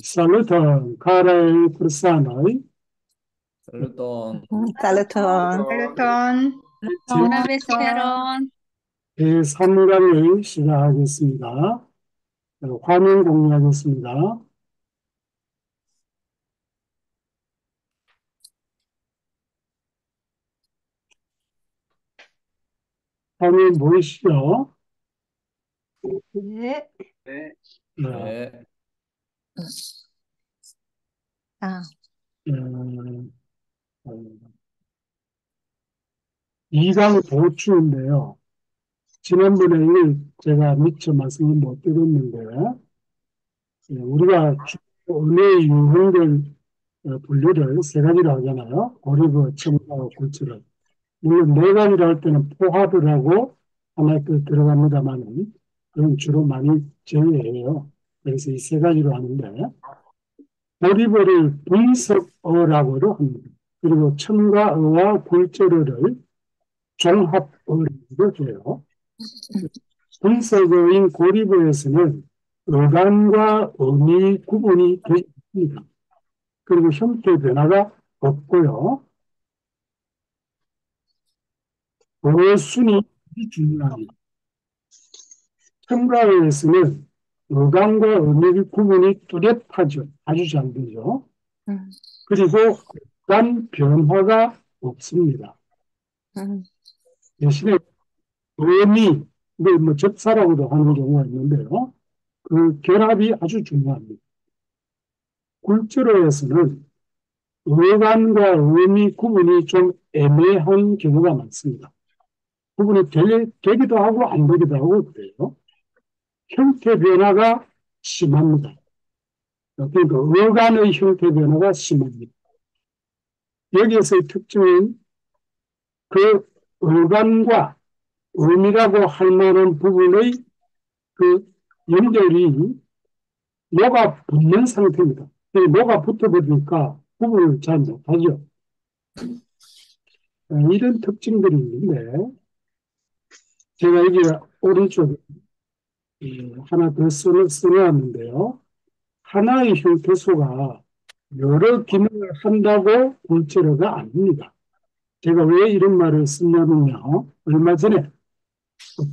Saluton, carei personoi. Saluton. Saluton. 펠로톤, 제 보나 베스페론, 3강을 시작하겠습니다. 화면 공유하겠습니다. 화면 보이시죠? 네. 네. 네. 아, 어, 2강 보충인데요. 지난번에 제가 미처 말씀을 못 드렸는데, 우리가 은혜의 유형들 분류를 세 가지로 하잖아요. 고리부, 첨가와 굴처를. 물론 네 가지로 할 때는 포합을 하고 하나에 또 들어갑니다만은 그건 주로 많이 제외해요. 그래서 이 세 가지로 하는데 고리부를 분석어라고도 합니다. 그리고 첨가어와 굴절어를 종합어라고도 해요. 분석어인 고리부에서는 어감과 의미 구분이 되어 있습니다. 그리고 형태 변화가 없고요. 어순이 중요합니다. 첨가어에서는 어감과 의미 구분이 뚜렷하죠. 아주 잘 되죠. 음, 그리고 어감 변화가 없습니다. 대신에 의미, 이걸 뭐 접사라고도 하는 경우가 있는데요. 그 결합이 아주 중요합니다. 굴절어에서는 어감과 의미 구분이 좀 애매한 경우가 많습니다. 구분이 되기도 하고 안 되기도 하고 그래요. 형태 변화가 심합니다. 그러니까 어간의 형태 변화가 심합니다. 여기에서의 특징은 그 어간과 의미라고 할 만한 부분의 그 연결이 뭐가 붙는 상태입니다. 뭐가 붙어버리니까 구분을 잘 못하죠. 이런 특징들이 있는데 제가 여기 오른쪽에 하나 더 써놨는데요. 하나의 형태소가 여러 기능을 한다고 굴절어가 아닙니다. 제가 왜 이런 말을 쓰냐면요. 얼마 전에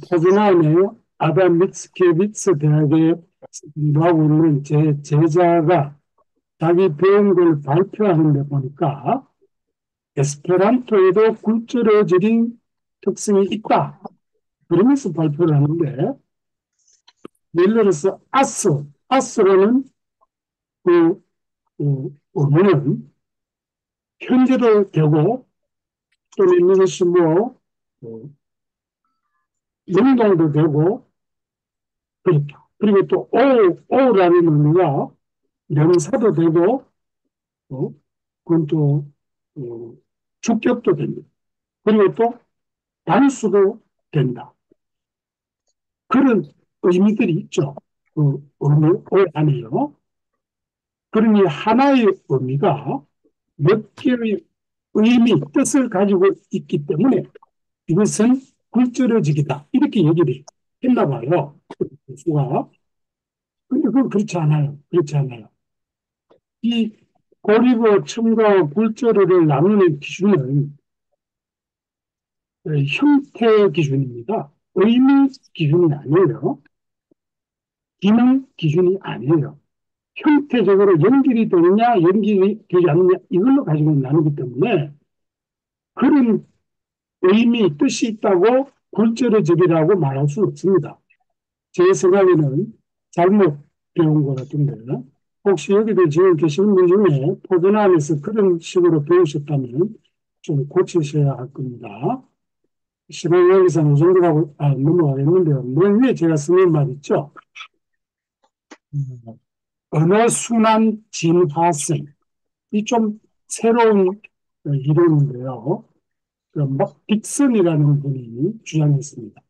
포즈난의 아담 미츠케비츠 대학에 공부하고 있는 제 제자가 자기 배운 걸 발표하는데 보니까 에스페란토에도 굴절어적인 특성이 있다. 그러면서 발표를 하는데 예를 들어서 아스로는 그, 어머는 현재도 되고 또는 이것이 뭐 어, 능동도 되고 그렇다. 그리고 또 오라는 의미가 명사도 되고 그건 또 어, 주격도 됩니다. 그리고 또 단수도 된다. 그런 의미들이 있죠. 그 의미 오 안에요. 그러니 하나의 의미가 몇 개의 의미, 뜻을 가지고 있기 때문에 이것은 굴절어지기다. 이렇게 얘기를 했나 봐요. 교수가. 근데 그건 그렇지 않아요. 그렇지 않아요. 이 고리고 첨가와 굴절어를 나누는 기준은 형태 기준입니다. 의미 기준이 아니에요. 기능 기준이 아니에요. 형태적으로 연결이 되느냐, 연결이 되지 않느냐, 이걸로 가지고 나누기 때문에 그런 의미, 뜻이 있다고 굴절어적이라고 말할 수 없습니다. 제 생각에는 잘못 배운 것 같은데, 혹시 여기도 지금 계시는 분 중에 포도나무에서 그런 식으로 배우셨다면 좀 고치셔야 할 겁니다. 시간 관계상 이 정도 가고, 넘어가겠는데요. 맨 위에 제가 쓰는 말 있죠? 언어순환 진화성. 이 좀 새로운 이론인데요. 딕슨이라는 분이 주장했습니다.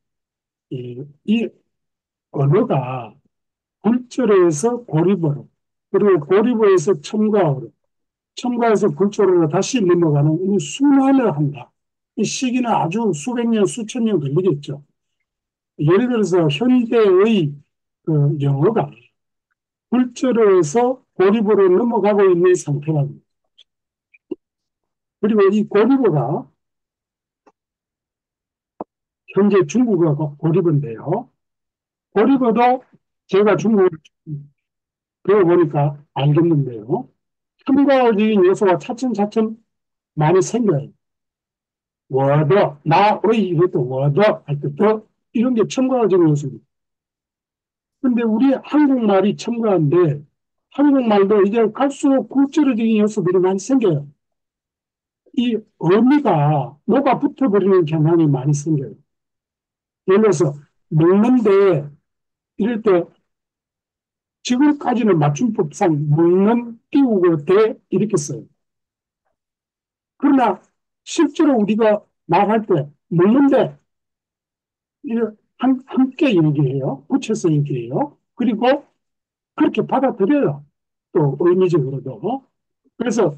이 언어가 굴절에서 고리보로, 그리고 고리보에서 첨가어로, 첨가에서 굴절으로 다시 넘어가는 이 순환을 한다. 이 시기는 아주 수백 년, 수천 년 걸리겠죠. 예를 들어서 현대의 그 영어가 굴절에서 고립으로 넘어가고 있는 상태가 됩니다. 그리고 이 고립어가 현재 중국어가 고립어인데요. 고립어도 제가 중국어를 배워보니까 알겠는데요. 첨가적인 요소가 차츰차츰 많이 생겨요. 워더, 나의 이것도 워더 할 때 더 이런 게 첨가적인 요소입니다. 근데 우리 한국말이 첨가인데 한국말도 이제 갈수록 구체적인 요소들이 많이 생겨요. 이 의미가 뭐가 붙어버리는 경향이 많이 생겨요. 예를 들어서 먹는데 이럴 때 지금까지는 맞춤법상 먹는 띄우고 대 이렇게 써요. 그러나 실제로 우리가 말할 때 먹는데 함께 얘기해요. 붙여서 얘기해요. 그리고 그렇게 받아들여요. 또 의미적으로도. 그래서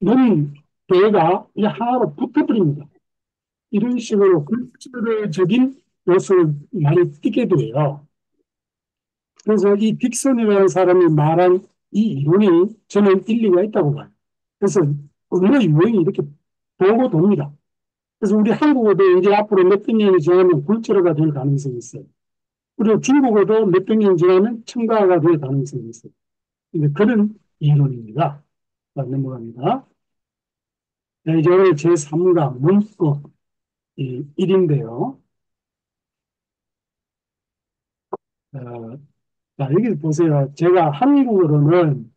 는 대가 이 하나로 붙어버립니다. 이런 식으로 kultur적인 요소를 많이 띠게 돼요. 그래서 이 딕슨이라는 사람이 말한 이 이론이 저는 일리가 있다고 봐요. 그래서 언어 유형이 이렇게 돌고 돕니다. 그래서 우리 한국어도 이제 앞으로 몇백 년이 지나면 굴절어가 될 가능성이 있어요. 그리고 중국어도 몇백 년 지나면 첨가가 될 가능성이 있어요. 이제 그런 이론입니다. 자, 넘어갑니다. 네, 이제 오늘 제3과 문법 1인데요. 자, 여기 보세요. 제가 한국어로는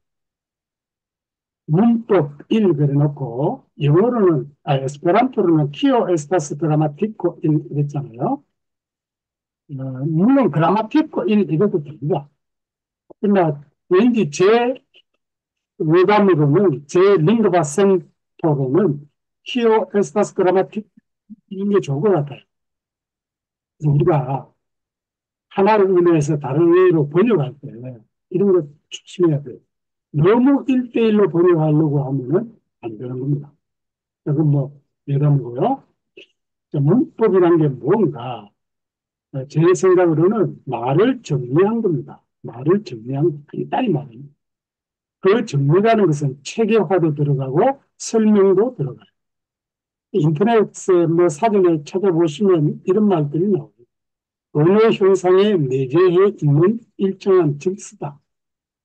문법 1 그려놓고, 영어로는, 에스페란토로는 키오 에스타스 드라마티코 1 이랬잖아요. 물론 그라마티코 1 이것도 됩니다. 그러나 왠지 제 외감으로는, 제 링거바 센터로는 키오 에스타스 그라마티코 이런 게 좋을 것 같아요. 그래서 우리가 하나를 의미해서 다른 의미로 번역할 때 이런 거 조심해야 돼요. 너무 1대1로 번역하려고 하면은 안 되는 겁니다. 그건 뭐 여담이고요. 문법이란 게 뭔가 제 생각으로는 말을 정리한 겁니다. 말을 정리한 간단히 말합니다. 그 정리라는 것은 체계화도 들어가고 설명도 들어가요. 인터넷에 뭐 사전에 찾아보시면 이런 말들이 나와요. 언어 형상에 내재해 있는 일정한 질서다.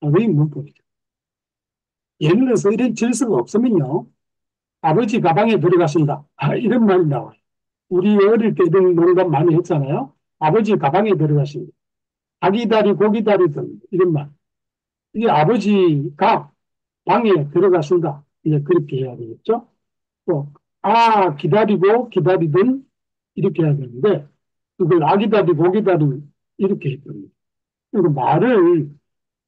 그게 문법이죠. 예를 들어서 이런 질서가 없으면요. 아버지 가방에 들어가신다. 이런 말이 나와요. 우리 어릴 때 이런 농담 많이 했잖아요. 아버지 가방에 들어가신다. 아기다리 고기다리 등 이런 말. 이게 아버지가 방에 들어가신다. 이제 그렇게 해야 되겠죠. 또, 기다리고 기다리든 이렇게 해야 되는데 그걸 아기다리 고기다리 이렇게 했거든요. 그리고 말을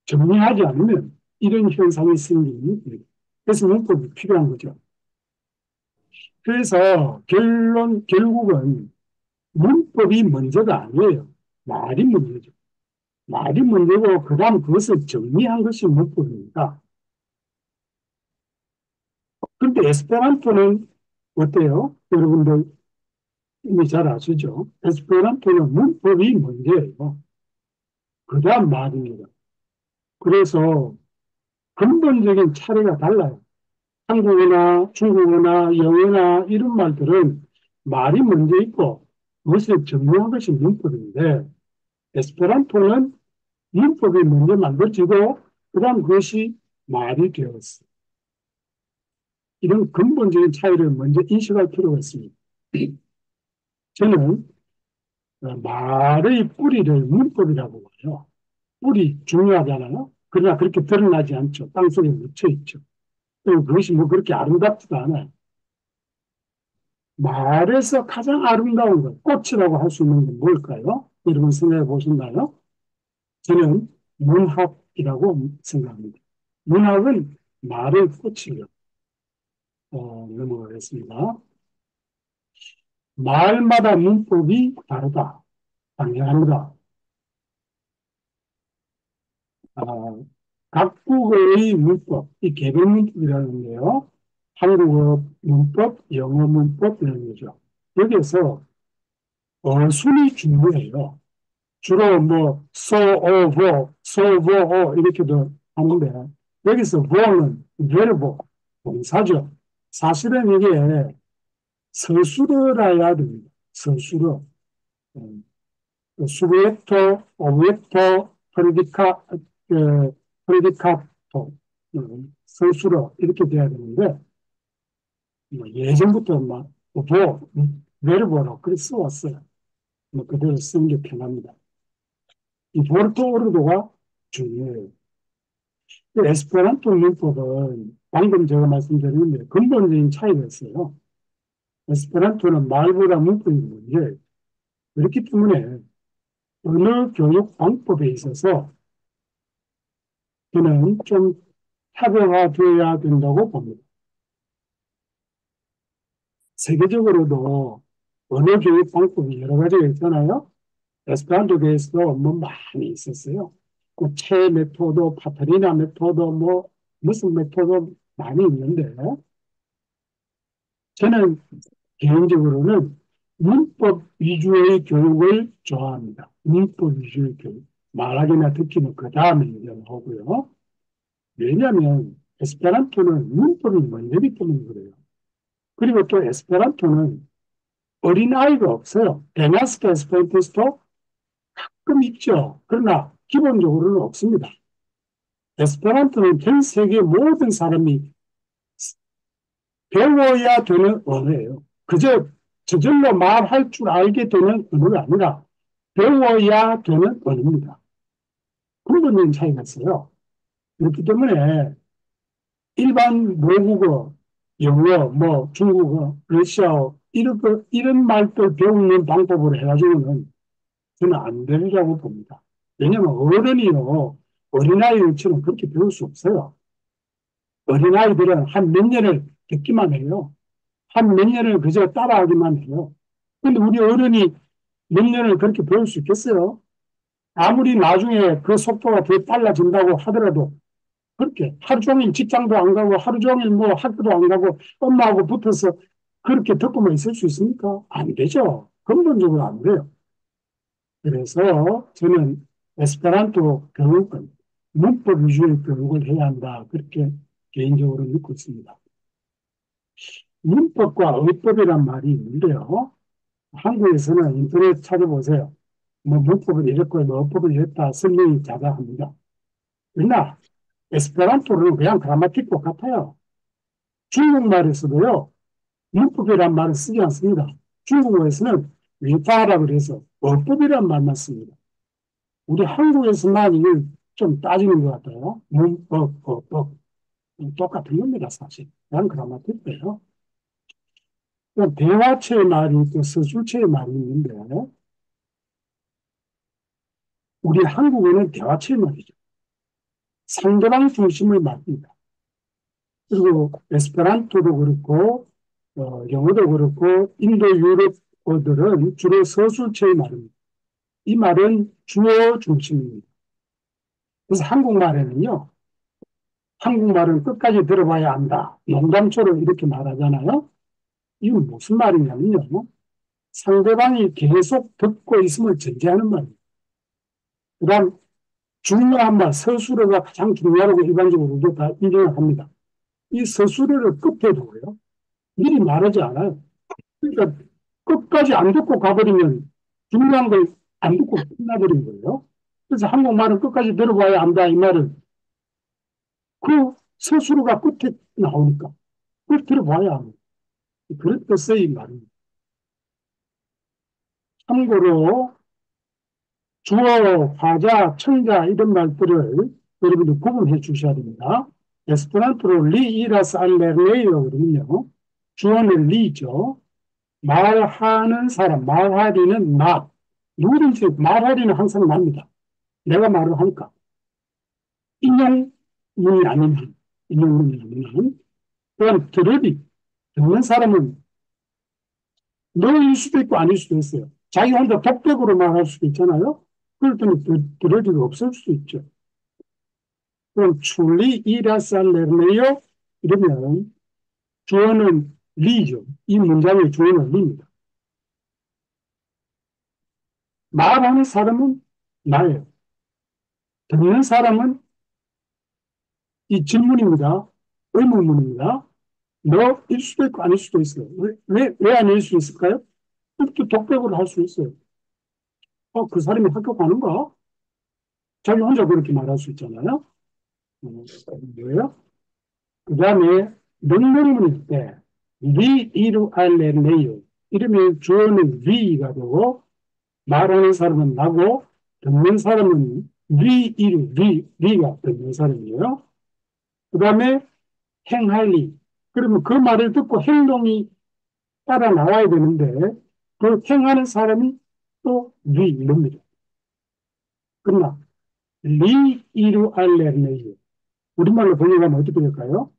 정리하지 않으면 이런 현상이 생기는 거예요. 그래서 문법이 필요한 거죠. 그래서 결국은 문법이 문제가 아니에요. 말이 문제죠. 말이 문제고, 그 다음 그것을 정리한 것이 문법입니다. 그런데 에스페란토는 어때요? 여러분들 이미 잘 아시죠? 에스페란토는 문법이 문제예요. 그 다음 말입니다. 그래서 근본적인 차이가 달라요. 한국어나 중국어나 영어나 이런 말들은 말이 먼저 있고 그것을 정리한 것이 문법인데 에스페란토는 문법이 먼저 만들어지고 그다음 그것이 말이 되었어요. 이런 근본적인 차이를 먼저 인식할 필요가 있습니다. 저는 말의 뿌리를 문법이라고 봐요. 뿌리 중요하잖아요. 그러나 그렇게 드러나지 않죠. 땅속에 묻혀 있죠. 그것이 뭐 그렇게 아름답지도 않아요. 말에서 가장 아름다운 것, 꽃이라고 할 수 있는 건 뭘까요? 여러분 생각해 보셨나요? 저는 문학이라고 생각합니다. 문학은 말의 꽃이에요. 넘어가겠습니다. 말마다 문법이 다르다. 당연합니다. 각국의 문법, 이 개별 문법이라는 게요. 한국어 문법, 영어 문법 이런 거죠. 여기에서 어순이 중요해요. 주로 뭐 so, over, so, over 이렇게도 하는데 여기서 ver는 verb, 동사죠. 사실은 이게 서술어라야 됩니다. 서술어. 수비에토, 오비에토, 프레디카토, 서술어 이렇게 돼야 되는데 뭐 예전부터 막 베르보로 그렇게 써왔어요. 뭐 그대로 쓰는 게 편합니다. 이 포르투갈어가 중요해요. 그 에스페란토 문법은 방금 제가 말씀드린 데 근본적인 차이가 있어요. 에스페란토는 말보다 문법이 문제예요. 그렇기 때문에 언어 교육 방법에 있어서 저는 좀 차별화되어야 된다고 봅니다. 세계적으로도 언어 교육 방법이 여러 가지가 있잖아요. 에스페란토에 대해서도 뭐 많이 있었어요. 체 메토드, 파타리나 메토드, 뭐 무슨 메토드 많이 있는데 저는 개인적으로는 문법 위주의 교육을 좋아합니다. 문법 위주의 교육. 말하기나 듣기는 그 다음에 얘기하고요. 왜냐하면 에스페란토는 문법이 먼저기 때문에 그래요. 그리고 또 에스페란토는 어린아이가 없어요. 베나스카 에스페란토스도 가끔 있죠. 그러나 기본적으로는 없습니다. 에스페란토는 전 세계 모든 사람이 배워야 되는 언어예요. 그저 저절로 말할 줄 알게 되는 언어가 아니라 배워야 되는 언어입니다. 근본적인 차이가 있어요. 그렇기 때문에 일반 모국어, 영어, 뭐 중국어, 러시아어 이런 말들 배우는 방법으로 해가지고는 저는 안 되리라고 봅니다. 왜냐하면 어른이요 어린아이처럼 그렇게 배울 수 없어요. 어린아이들은 한 몇 년을 듣기만 해요. 한 몇 년을 그저 따라하기만 해요. 근데 우리 어른이 몇 년을 그렇게 배울 수 있겠어요? 아무리 나중에 그 속도가 더 빨라진다고 하더라도 그렇게 하루 종일 직장도 안 가고 하루 종일 뭐 학교도 안 가고 엄마하고 붙어서 그렇게 듣고만 있을 수 있습니까? 안 되죠. 근본적으로 안 돼요. 그래서 저는 에스페란토 교육은 문법 위주의 교육을 해야 한다. 그렇게 개인적으로 믿고 있습니다. 문법과 어법이란 말이 있는데요. 한국에서는 인터넷 찾아보세요. 뭐 문법은 이랬고 뭐 어법은 이랬다. 설명이 자자합니다. 그러나 에스페란토는 그냥 그라마틱 똑같아요. 중국말에서도요. 문법이란 말을 쓰지 않습니다. 중국어에서는 위파라고 그래서 어법이란 말만 씁니다. 우리 한국에서만 이걸 좀 따지는 것 같아요. 문법, 어법. 똑같은 겁니다, 사실. 그냥 그라마틱이에요. 대화체의 말이 있고 서술체의 말이 있는데 우리 한국어는 대화체의 말이죠. 상대방 중심의 말입니다. 그리고 에스페란토도 그렇고 영어도 그렇고 인도 유럽어들은 주로 서술체의 말입니다. 이 말은 주어 중심입니다. 그래서 한국말은 끝까지 들어봐야 한다. 농담처럼 이렇게 말하잖아요. 이건 무슨 말이냐면요. 상대방이 계속 듣고 있음을 전제하는 말입니다. 그 다음 중요한 말, 서술어가 가장 중요하다고 일반적으로 우리가 다 인정을 합니다. 이 서술어를 끝에 두고요. 미리 말하지 않아요. 그러니까 끝까지 안 듣고 가버리면 중요한 걸 안 듣고 끝나버린 거예요. 그래서 한국말은 끝까지 들어봐야 한다. 이 말은 그 서술어가 끝에 나오니까 그걸 들어봐야 합니다. 그런 뜻의 말입니다. 참고로 주어, 화자, 청자 이런 말들을 여러분들 구분해 주셔야 됩니다. 에스페란토로 리 이라스 알레레요 그러면요. 주어는 리죠. 말하는 사람, 말하리는 나. 누구든지 말하리는 항상 납니다. 내가 말을 하니까. 인용문이 아닌 한. 인용문이 아닌 한. 그럼 듣는 사람은 너일 수도 있고 아닐 수도 있어요. 자기 혼자 독백으로 말할 수도 있잖아요. 그럴 때는 들어리가 없을 수도 있죠. 그럼 출리 이라살레네요 이러면 주어는 리죠. 이 문장의 주어는 리입니다. 말하는 사람은 나예요. 듣는 사람은 이 질문입니다. 의문문입니다. 너일 수도 있고 아닐 수도 있어요. 왜 아닐 수 있을까요? 또 독백으로 할 수 있어요. 그 사람이 학교 가는가? 자기 혼자 그렇게 말할 수 있잖아요. 뭐예요? 그 다음에 능동문일 때, 리, 이루, 알레, 네요. 이러면 주어는 리가 되고, 말하는 사람은 나고, 듣는 사람은 리, 이루, 리가 듣는 사람이에요. 그 다음에 행할 리. 그러면 그 말을 듣고 행동이 따라 나와야 되는데, 그 행하는 사람이 또 리, 이럽니다. 그러나, 리, 이루, 알레, 네요. 우리말로 번역하면 어떻게 될까요?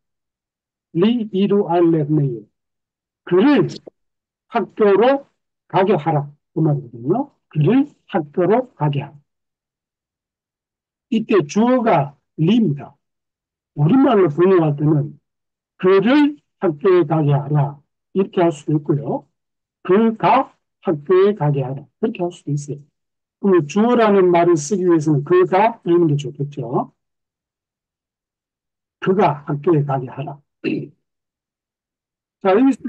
리, 이루, 알레, 네요. 그를 학교로 가게 하라. 그 말이거든요. 그를 학교로 가게 하라. 이때 주어가 리입니다. 우리말로 번역할 때는 그를 학교에 가게 하라. 이렇게 할 수도 있고요. 그가 학교에 가게 하라. 그렇게 할 수도 있어요. 그러면 주어라는 말을 쓰기 위해서는 그가 이런 게 좋겠죠. 그가 학교에 가게 하라. 자, 여기서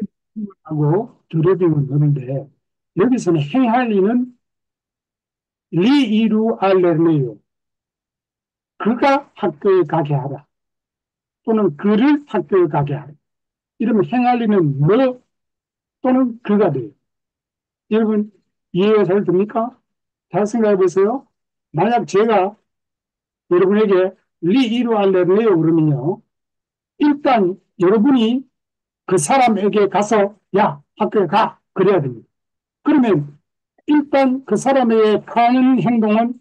하고 두려움은 없는데 여기서는 행할 리는 리 이루 알레르네요. 그가 학교에 가게 하라. 또는 그를 학교에 가게 하라. 이러면 행할 리는 뭐 또는 그가 돼요. 여러분 이해가 잘 됩니까? 잘 생각해 보세요. 만약 제가 여러분에게 리 이루 알레르네요 그러면요. 일단 여러분이 그 사람에게 가서 야 학교에 가 그래야 됩니다. 그러면 일단 그 사람에게 가는 행동은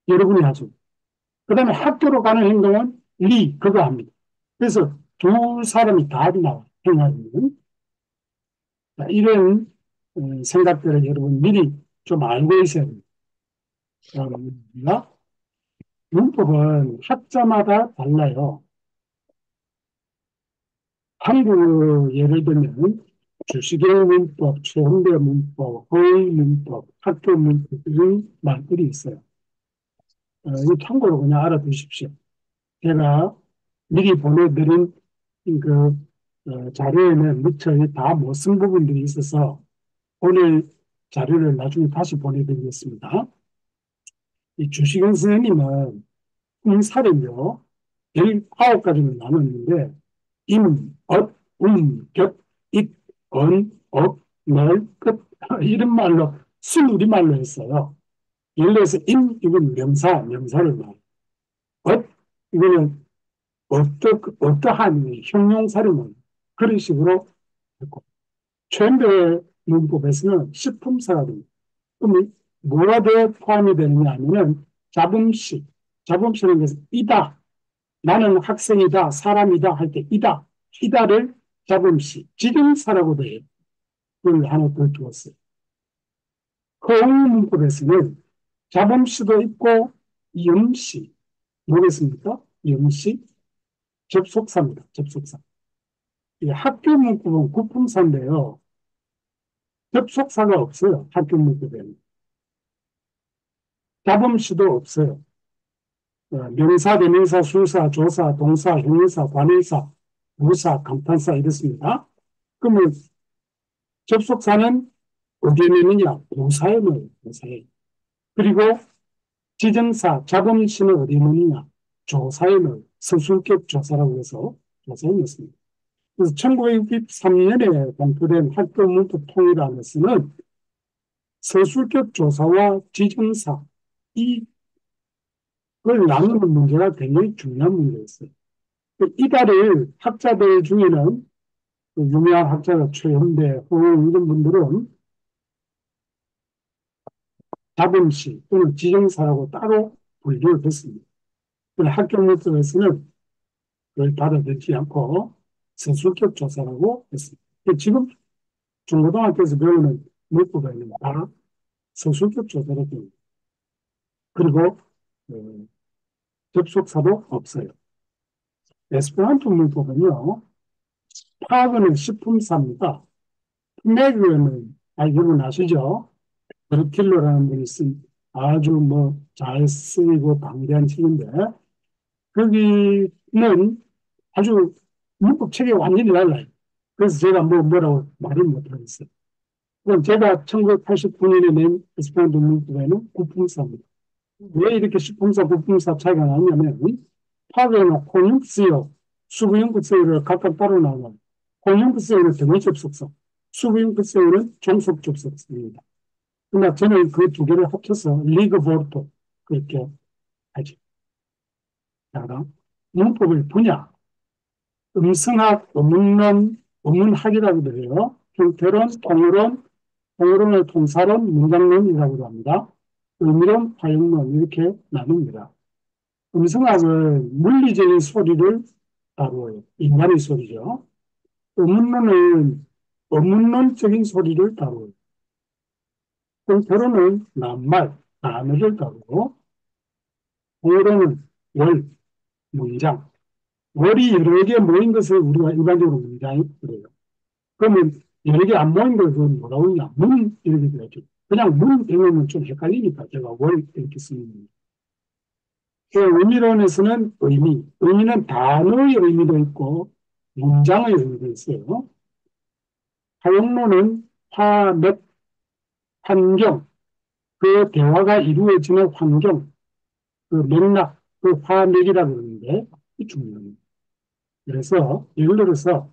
여러분이 하죠. 그 다음에 학교로 가는 행동은 그가 합니다. 그래서 두 사람이 다 나와요. 행하는. 이런 생각들을 여러분 미리 좀 알고 있어야 됩니다. 문법은 학자마다 달라요. 한국 예를 들면 주식의 문법, 최홍대 문법, 허의 문법, 학교 문법 이런 말들이 있어요. 이 참고로 그냥 알아두십시오. 제가 미리 보내드린 그 자료에는 미처 다 못 쓴 부분들이 있어서 오늘 자료를 나중에 다시 보내드리겠습니다. 이 주시경 선생님은 사례요 19가지로 나눴는데 임, 엇, 곁, 잇, 언, 업, 널, 끝 이런 말로 순우리말로 했어요. 예를 들어서 이건 명사를 말해요. 엇, 이거는 어떠한 형용사를 말해요. 그런 식으로 했고 최근대 문법에서는 식품사가 됩니다. 그럼 뭐가 포함이 되느냐 하면은 자범식. 자범식은 것은 이다. 나는 학생이다. 사람이다. 할 때 이다를 자범식. 지정사라고 돼요. 그걸 하나 더 주었어요. 허응 문법에서는 자범식도 있고 영식. 뭐겠습니까? 영식. 접속사입니다. 접속사. 이 학교 문법은 구품사인데요. 접속사가 없어요. 학교 문법에는. 자범시도 없어요. 명사, 대명사, 수사, 조사, 동사, 형용사, 관일사, 부사, 감탄사 이렇습니다. 그러면 접속사는 어디에 넣느냐? 부사에 넣어요. 부사에. 그리고 지정사, 자범시는 어디에 넣느냐? 조사에 넣어요. 서술격 조사라고 해서 조사에 넣습니다. 그래서 1963년에 발표된 학교 문법 통일안에서는 서술격 조사와 지정사, 이걸 나누는 문제가 굉장히 중요한 문제였어요. 이달을 학자들 중에는 그 유명한 학자가 최현대, 호응 이런 분들은 자범시 또는 지정사라고 따로 분류를 했습니다. 그런데 학교 문법에서는 그걸 받아들이지 않고 서술격 조사라고 했습니다. 지금 중고등학교에서 배우는 문법에는 다 서술격 조사라고 합니다. 그리고 어, 접속사도 없어요. 에스페란토 문법은요, 파악은 식품사입니다. 맥은 여러분 아시죠? 브루킬로라는 분이 쓴 아주 뭐 잘 쓰이고 방대한 책인데, 거기는 아주 문법 책이 완전히 달라요. 그래서 제가 뭐라고 말을 못하겠어요. 그럼 제가 1989년에 낸 에스페란토 문법에는 구품사입니다. 왜 이렇게 수품사, 구품사 차이가 나냐면, 파괴나 콘융크스요, 수부융크스요를 각각 따로 나와요. 콘융크스요는 등의 접속사, 수부융크스요는 종속 접속사입니다. 그러나 저는 그 두 개를 합쳐서 리그 보르토 그렇게 하죠. 자, 문법의 분야, 음성학, 어문론, 어문학이라고도 해요. 형태론, 통어론, 통어론을 통사론, 문장론이라고도 합니다. 의미론, 화용론 이렇게 나눕니다. 음성학은 물리적인 소리를 다루어요. 인간의 소리죠. 어문론은 어문론적인 소리를 다루어요. 형태론은 낱말, 단어를 다루고, 통어론은 월, 문장, 월이 여러 개 모인 것을 우리가 일반적으로 문장이 그래요. 그러면 여러 개 안 모인 것은 뭐라고 하냐? 문, 이렇게 되죠. 그냥 문 배우면 좀 헷갈리니까 제가 월 이렇게 쓰는 거예요. 그 의미론에서는 의미는 단어의 의미도 있고, 문장의 의미도 있어요. 화용론은 화, 맥, 환경, 그 대화가 이루어지는 환경, 그 맥락, 그 화맥이라고 그러는데, 이 중요합니다. 그래서 예를 들어서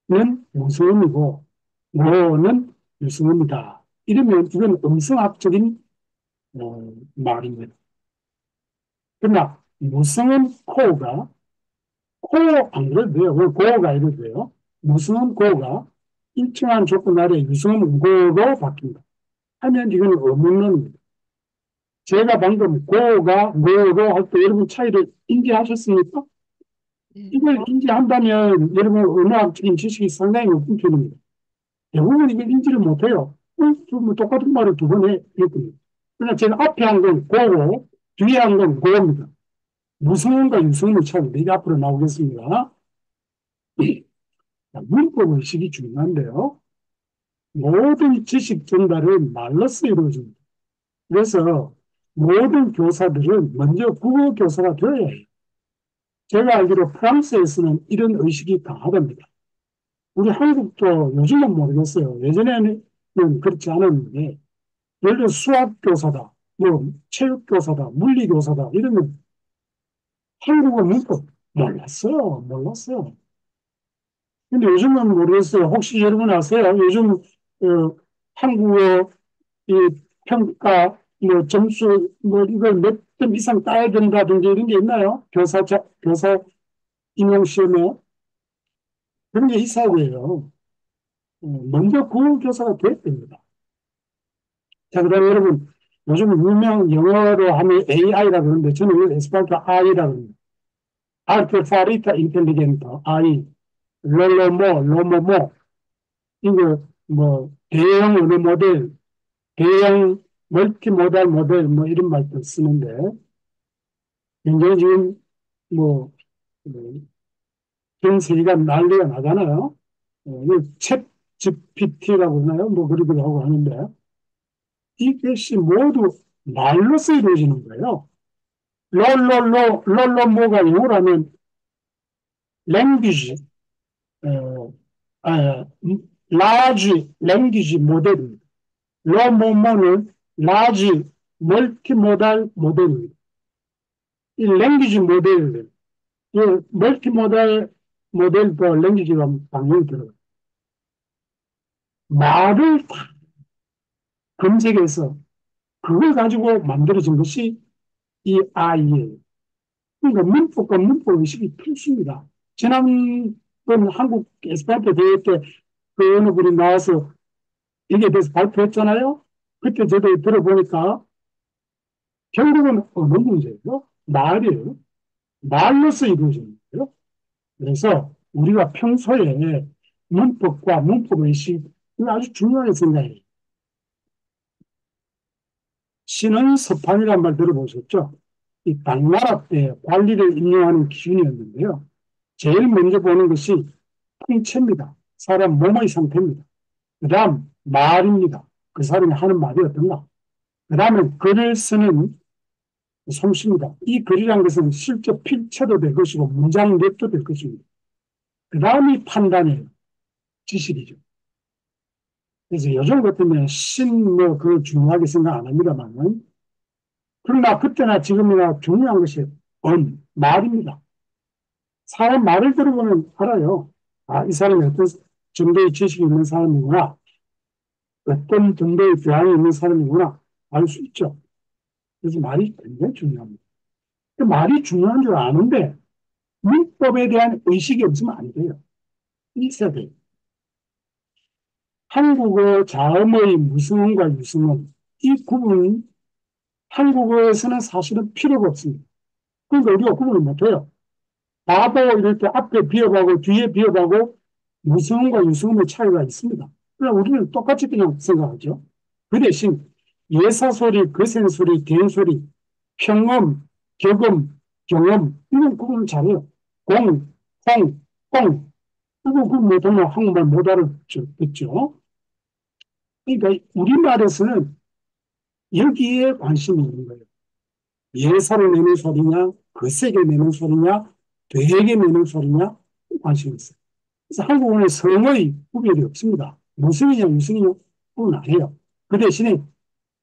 코는 무서움이고 모는 유성음이다. 이러면 이건 음성학적인 말입니다. 그러나 무성음 코가 코 안 그래도 돼요. 왜 고가 이래도 돼요. 무성음 고가 일정한 조건 아래 유성음 고로 바뀐다. 하면 이건 어문론입니다. 제가 방금 고가 고로 할 때 여러분 차이를 인지하셨습니까? 이걸 인지한다면 여러분 언어학적인 지식이 상당히 높은 편입니다. 대부분 이걸 인지를 못해요. 뭐 똑같은 말을 두 번 해. 그랬거든요. 그러나 제가 앞에 한 건 고고, 뒤에 한 건 고입니다. 무성음과 유성음의 차이인데, 이게 앞으로 나오겠습니다. 문법 의식이 중요한데요. 모든 지식 전달은 말로써 이루어집니다. 그래서 모든 교사들은 먼저 국어 교사가 되어야 해요. 제가 알기로 프랑스에서는 이런 의식이 강하답니다. 우리 한국도 요즘은 모르겠어요. 예전에는 그렇지 않았는데, 예를 들어 수학교사다, 뭐 체육교사다, 물리교사다 이러면 한국어 문법 몰랐어요. 근데 요즘은 모르겠어요. 혹시 여러분 아세요? 요즘 한국어 이 평가 뭐 점수 뭐 이걸 몇 점 이상 따야 된다든지 이런 게 있나요? 교사 임용 시험에 그런 게 있어야 돼요. 먼저 국어 교사가 돼야 됩니다. 자, 그다음에 여러분 요즘 유명 영어로 하면 AI라고 그러는데 저는 이걸 에스파르토 I라고 합니다. Artificial Intelligence I 로모모 이거 뭐 대형 언어 모델, 대형 멀티모달 모델 뭐 이런 말도 쓰는데 굉장히 지금 뭐 전 세계가 난리가 나잖아요. 챗 GPT라고 하나요? 뭐 그러기도 하고 하는데 이것이 모두 말로써 이루어지는 거예요. 롤로모가 영어로 하면 language, 어, large language 모델입니다. 로모모는 large multimodal 모델입니다. 이 language 모델, 이 multimodal 모델도 language가 당연히 들어가요. 말을 다 검색해서 그걸 가지고 만들어진 것이 이 아이예요. 그러니까 문법과 문법 의식이 필수입니다. 지난번 한국 에스파르토 대회 때 그 어느 분이 나와서 이게 대해서 발표했잖아요. 그때 저도 들어보니까 결국은 어느 문제예요? 말이에요. 말로서 이루어지는 거예요. 그래서 우리가 평소에 문법과 문법 의식 이거 아주 중요하게 생각해요. 신은서판이란 말 들어보셨죠? 이 당나라 때 관리를 임명하는 기준이었는데요. 제일 먼저 보는 것이 통체입니다. 사람 몸의 상태입니다. 그 다음 말입니다. 그 사람이 하는 말이 어떤가. 그 다음에 글을 쓰는 솜씨입니다. 이 글이라는 것은 실제 필체도 될 것이고 문장 랩도 될 것입니다. 그 다음이 판단이에요. 지식이죠. 그래서 요즘 같으면 뭐, 그걸 중요하게 생각 안 합니다만은, 그러나 그때나 지금이나 중요한 것이 말입니다. 사람 말을 들어보면 알아요. 아, 이 사람이 어떤 정도의 지식이 있는 사람이구나. 어떤 정도의 교양이 있는 사람이구나. 알 수 있죠. 그래서 말이 굉장히 중요합니다. 그 말이 중요한 줄 아는데, 문법에 대한 의식이 없으면 안 돼요. 있어야 돼요. 한국어 자음의 무성음과 유성음, 이 구분, 한국어에서는 사실은 필요가 없습니다. 그러니까 우리가 구분을 못해요. 바보 이럴 때 앞에 비읍하고 뒤에 비읍하고 무성음과 유성음의 차이가 있습니다. 그냥 우리는 똑같이 그냥 생각하죠. 그 대신 예사소리, 거센소리, 대소리, 평음, 격음, 경음 이런 구분을 잘해요. 공, 홍, 꽁 이거 구분 못하면 한국말 못 알아듣죠. 그러니까 우리말에서는 여기에 관심이 있는 거예요. 예사를 내는 소리냐, 거세게 내는 소리냐, 되게 내는 소리냐, 관심이 있어요. 그래서 한국어는 성의 구별이 없습니다. 무성이냐, 무성이냐, 구분 안 해요. 그 대신에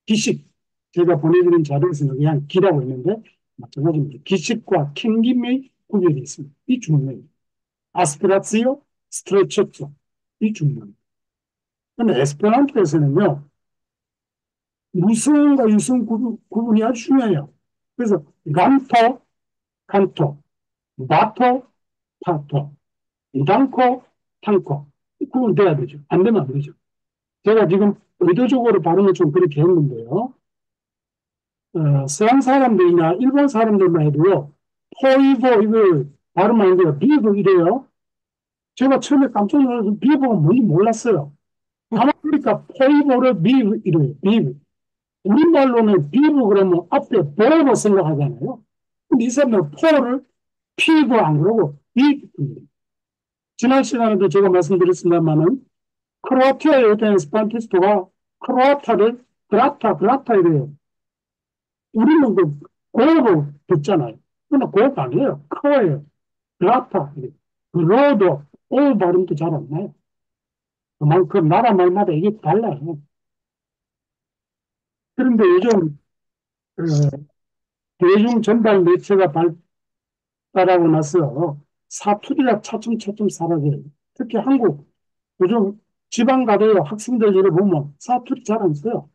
기식, 제가 보내드린 자료에서는 그냥 기라고 했는데, 마찬가지입니다. 기식과 캥김의 구별이 있습니다. 이 중요해요. 아스피라치오, 스트레처토, 이 중요합니다. 그런데 에스페란토에서는요, 무성과 유성 구분이 아주 중요해요. 그래서 간토, 칸토, 마토, 파토, 단코, 탄코 구분돼야 되죠. 안 되면 안 되죠. 제가 지금 의도적으로 발음을 좀 그렇게 했는데요. 서양 사람들이나 일본 사람들만 해도요. 포이보 이걸 발음하는 게 비보 이래요. 제가 처음에 깜짝 놀라서 비보가 뭔지 몰랐어요. 가만 보니까 포이보를 비보 이래요. 비보. 우리말로는 비브 그러면 앞에 보로 생각하잖아요. 근데 이 사람은 포를 피부 안 그러고 비브. 지난 시간에도 제가 말씀드렸습니다만은 크로아티아에 어떤 에스파란티스트가 크로아타를 그라타 이래요. 우리는 그 고로 듣잖아요. 그러나 고가 아니에요. 크로예요. 그라타. 그로도 오 발음도 잘 안 나요. 그만큼 나라 말마다 이게 달라요. 그런데 요즘 대중 전달 매체가 발달하고 나서 사투리가 차츰차츰 사라져요. 특히 한국, 요즘 지방 가도요, 학생들 이래 보면 사투리 잘 안 써요.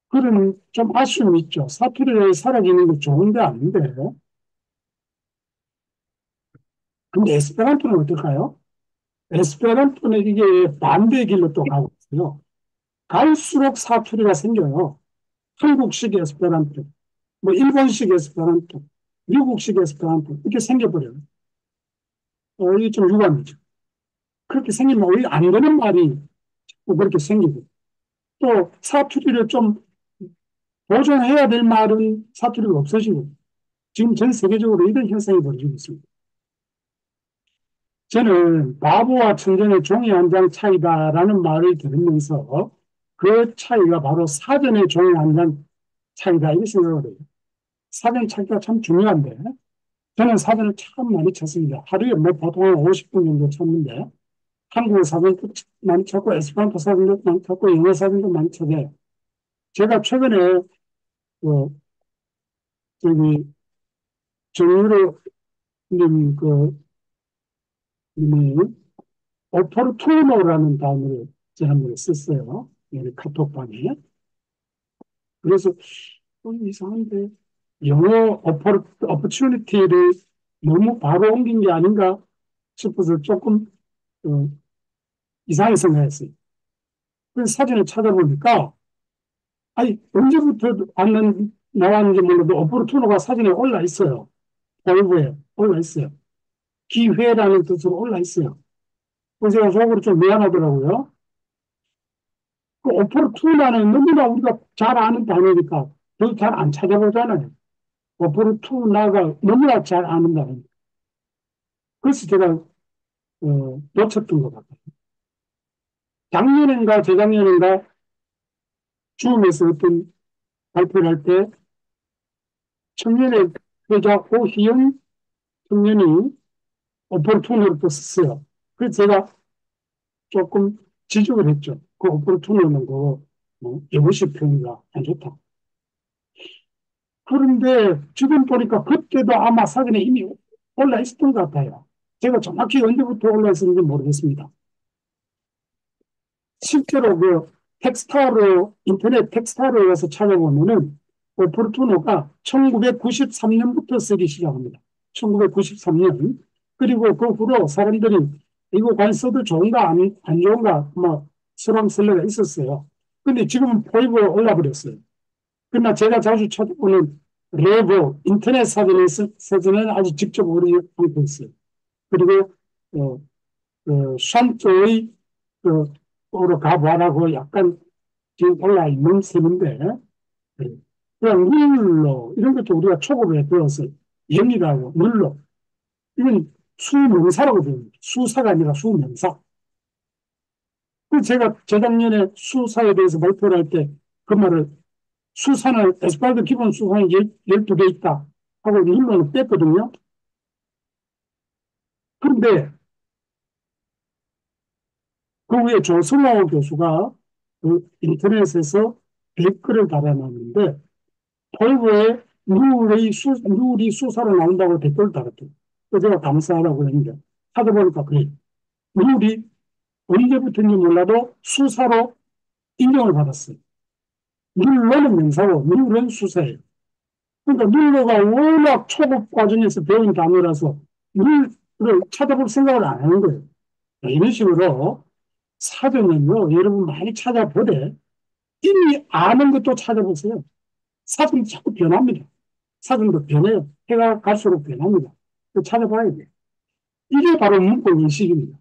그런 좀 아쉬움이 있죠. 사투리가 사라지는 게 좋은데 아닌데. 근데 에스페란토는 어떨까요? 에스페란토는 이게 반대의 길로 또 가고 있어요. 갈수록 사투리가 생겨요. 한국식 에스페란토, 뭐 일본식 에스페란토, 미국식 에스페란토 이렇게 생겨버려요. 이게 좀 유감이죠. 그렇게 생기면 오히려 안 되는 말이 자꾸 그렇게 생기고 또 사투리를 좀 보존해야 될 말은 사투리가 없어지고 지금 전 세계적으로 이런 현상이 벌어지고 있습니다. 저는 바보와 청정의 종이 한 장 차이다라는 말을 들으면서 그 차이가 바로 사전의 종이 한 장 차이다 이렇게 생각을 해요. 사전 찾기가 참 중요한데 저는 사전을 참 많이 찾습니다. 하루에 뭐 보통 한 50분 정도 찾는데 한국어 사전도 많이 찾고 에스파란토 사전도 많이 찾고 영어 사전도 많이 찾아요. 제가 최근에 저기 정유로 님이 오포르투노라는 단어를 지난번에 썼어요. 여기 카톡방에. 그래서 이상한데 영어 오퍼추니티를 너무 바로 옮긴 게 아닌가 싶어서 조금 어, 이상하게 생각했어요. 그래서 사진을 찾아보니까 아니 언제부터 나왔는지 몰라도 오포르투노가 사진에 올라 있어요. 포이브에 올라 있어요. 기회라는 뜻으로 올라 있어요. 그래서 제가 속으로 좀 미안하더라고요. 그 오포르투나는 너무나 우리가 잘 아는 단어니까 저도 잘 안 찾아보잖아요. 오포르투나가 너무나 잘 아는 단어니까. 그래서 제가 놓쳤던 것 같아요. 작년인가 재작년인가 줌에서 어떤 발표를 할 때 청년의 회자 오희영 청년이 오퍼레이터로 또 썼어요. 그래서 제가 조금 지적을 했죠. 그 오퍼레이터는 그 여부시 표현이가 안 좋다. 그런데 지금 보니까 그때도 아마 사전에 이미 올라 있었던 것 같아요. 제가 정확히 언제부터 올라 있었는지 모르겠습니다. 실제로 그 텍스타로, 인터넷 텍스타로 가서 찾아보면은 오포르투노가 1993년부터 쓰기 시작합니다. 1993년. 그리고 그 후로 사람들이 이거 과연 써도 좋은가 안 좋은가 뭐 설왕설래가 있었어요. 근데 지금은 포입으로 올라버렸어요. 그러나 제가 자주 찾아보는 레고 인터넷 사전에는 아직 직접 오르지 않고 있어요. 그리고 샨조의 으로 가보라고 약간 지금 올라 있는 셈인데 그냥 눌러 이런 것도 우리가 초급에 배워서 영이라고 눌러 이건 수명사라고 배웁니다. 수사가 아니라 수명사. 그 제가 재작년에 수사에 대해서 발표를 할 때 그 말을 수사는 에스팔드 기본 수사는 12개 있다 하고 눌러는 뺐거든요. 그런데 그 후에 조성호 교수가 그 인터넷에서 댓글을 달아놨는데 폴보에 룰이 수사로 나온다고 댓글을 달았대요. 그래서 제가 감사하다고 했는데 찾아보니까 그래. 룰이 언제부터인지 몰라도 수사로 인정을 받았어요. 룰러는 명사고 룰은 수사예요. 그러니까 룰러가 워낙 초급 과정에서 배운 단어라서 룰을 찾아볼 생각을 안 하는 거예요. 이런 식으로 사전은요, 여러분 많이 찾아보되 이미 아는 것도 찾아보세요. 사전이 자꾸 변합니다. 사전도 변해요. 해가 갈수록 변합니다. 찾아봐야 돼요. 이게 바로 문법 인식입니다.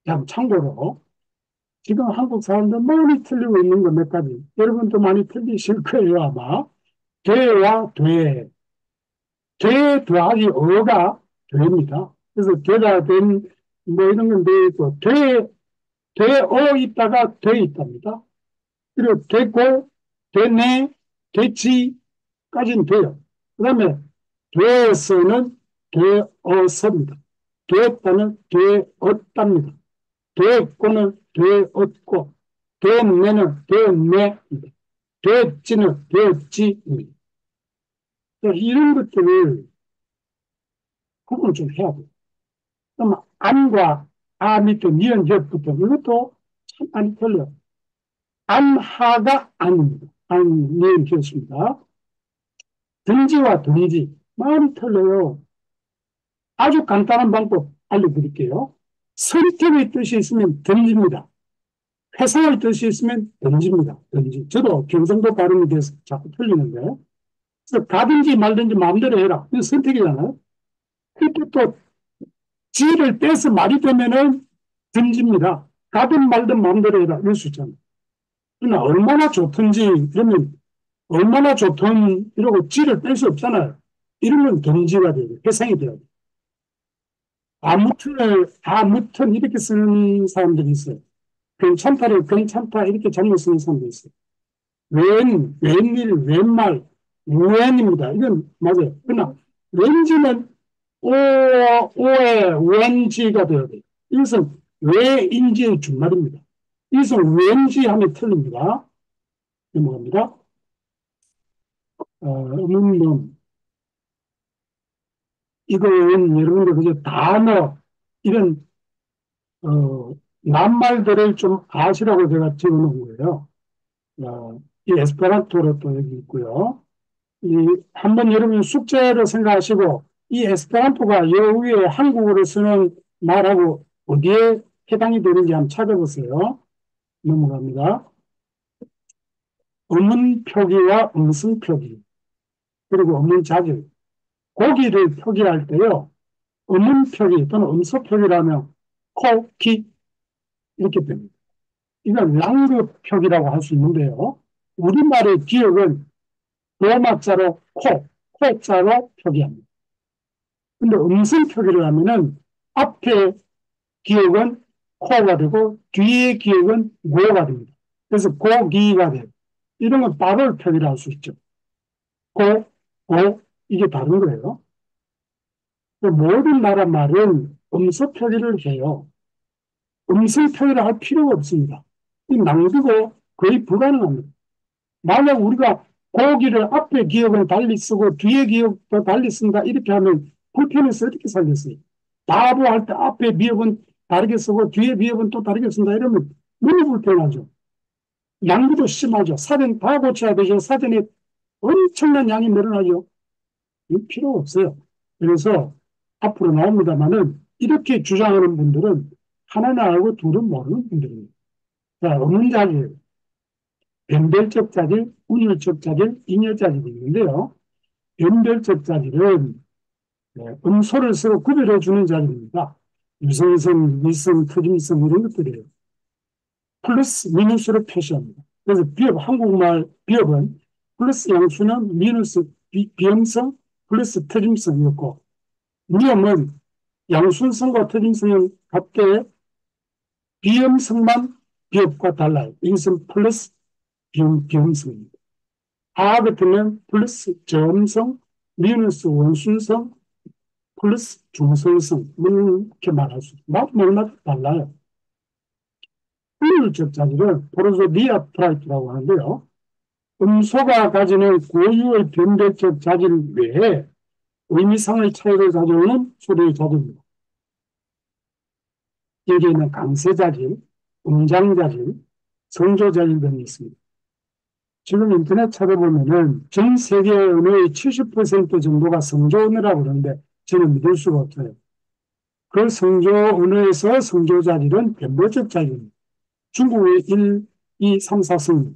자, 참고로 지금 한국 사람들 많이 틀리고 있는 거 몇 가지. 여러분도 많이 틀리실 거예요, 아마. 되와 돼. 돼 더하기 어가 됩니다. 그래서 되다 된, 뭐 이런 건 돼 있고, 되어 있다가 돼 있답니다. 그리고 되고, 되네, 되지까지는 돼요. 그 다음에 되어서는 되어섭니다. 되었다는 되었답니다. 되었고는 되었고, 되었네는 되었네입니다. 되었지는 되었지입니다. 이런 것들을 구분을 좀 해야 돼요. 그러면 안과 아 밑에 니은 옆부터 이것도 참 많이 틀려요. 안하가 아닙니다. 안, 니은 기었습니다. 든지와 든지 많이 틀려요. 아주 간단한 방법 알려드릴게요. 선택의 뜻이 있으면 든지입니다. 회상의 뜻이 있으면 든지입니다. 든지. 저도 경상도 발음이 돼서 자꾸 틀리는데. 그래서 가든지 말든지 마음대로 해라. 이건 선택이잖아요. 그때 또 지를 빼서 말이 되면은 든지입니다. 가든 말든 마음대로 해라. 이럴 수 있잖아요. 그러나 얼마나 좋든지, 그러면 얼마나 좋든 이러고 지를 뺄 수 없잖아요. 이런 건 든지가 돼요. 회상이 돼요. 아무튼 이렇게 쓰는 사람들이 있어요. 괜찮다를 괜찮다 이렇게 잘못 쓰는 사람도 있어요. 웬일, 웬말, 웬입니다. 이건 맞아요. 그러나 왠지는 오에 왠지가 되어야 돼요. 이것은 왜인지의 준말입니다. 이것은 왠지 하면 틀립니다. 넘어갑니다. 음음. 이건 여러분들 그저 단어, 이런, 낱말들을 좀 아시라고 제가 적어 놓은 거예요. 이 에스페란토로 또 여기 있고요. 한번 여러분 숙제로 생각하시고, 이 에스페란토가 여 위에 한국어로 쓰는 말하고 어디에 해당이 되는지 한번 찾아보세요. 넘어갑니다. 음은 표기와 음성 표기, 그리고 음은 자질. 고기를 표기할 때요, 음은 표기 또는 음소 표기라면 코, 키, 이렇게 됩니다. 이건 랑그 표기라고 할 수 있는데요. 우리말의 기억은 로마자로 코자로 표기합니다. 근데 음성 표기를 하면은 앞에 기억은 코가 되고 뒤의 기역은 고가 됩니다. 그래서 고기가 돼요. 이런 건 바로 표기를 할 수 있죠. 고, 고, 이게 다른 거예요. 모든 나라 말은 음소 표기를 해요. 음성 표기를 할 필요가 없습니다. 이 낭비고 거의 불가능합니다. 만약 우리가 고기를 앞에 기역을 달리 쓰고 뒤에 기역도 달리 쓴다 이렇게 하면 불편해서 어떻게 살겠어요? 바보 할 때 앞에 미역은 다르게 쓰고 뒤에 미역은 또 다르게 쓴다 이러면 너무 불편하죠. 낭비도 심하죠. 사전 다 고쳐야 되죠. 사전에 엄청난 양이 늘어나죠. 이 필요 없어요. 그래서 앞으로 나옵니다만은 이렇게 주장하는 분들은 하나는 알고 둘은 모르는 분들입니다. 자, 없는 자질, 변별적 자질, 운율적 자질, 인여 자질이 있는데요. 변별적 자질은 음소를 서로 구별해 주는 자질입니다. 유성성, 미성, 특임성 이런 것들이에요. 플러스 미누스로 표시합니다. 그래서 비읍, 한국말 비읍은 플러스 양수는 미누스 비음성 플러스 특임성이었고 미음은 양순성과 특임성은 같되 비음성만 비읍과 달라요. 인성 플러스 비음성입니다. 아 같으면 플러스 저음성, 미누스 원순성, 플러스 중성성 이렇게 말할 수 있습니다. 말마다 달라요. 운율적 자질은 프로소디아프라이트라고 하는데요. 음소가 가지는 고유의 변별적 자질 외에 의미상의 차이를 가져오는 소리의 자질입니다. 여기에는 강세자질, 음장자질, 성조자질 등이 있습니다. 지금 인터넷 찾아보면은 전 세계 언어의 70% 정도가 성조 언어라고 그러는데 저는 믿을 수가 없어요. 그 성조 언어에서 성조자질은 변별적 자질입니다. 중국의 1, 2, 3, 4성.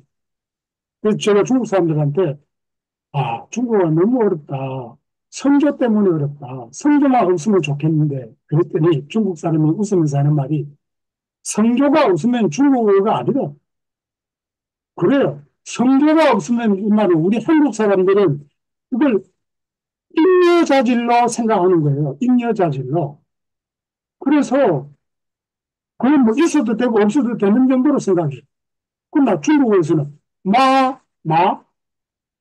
그래서 제가 중국 사람들한테 중국어가 너무 어렵다. 성조 때문에 어렵다. 성조만 없으면 좋겠는데 그랬더니 중국 사람이 웃으면서 하는 말이 성조가 없으면 중국어가 아니라 그래요. 성조가 없으면 이 말은 우리 한국 사람들은 이걸 인여자질로 생각하는 거예요. 인여자질로. 그래서 그건 뭐 있어도 되고 없어도 되는 정도로 생각해요. 그러나 중국어에서는 마, 마,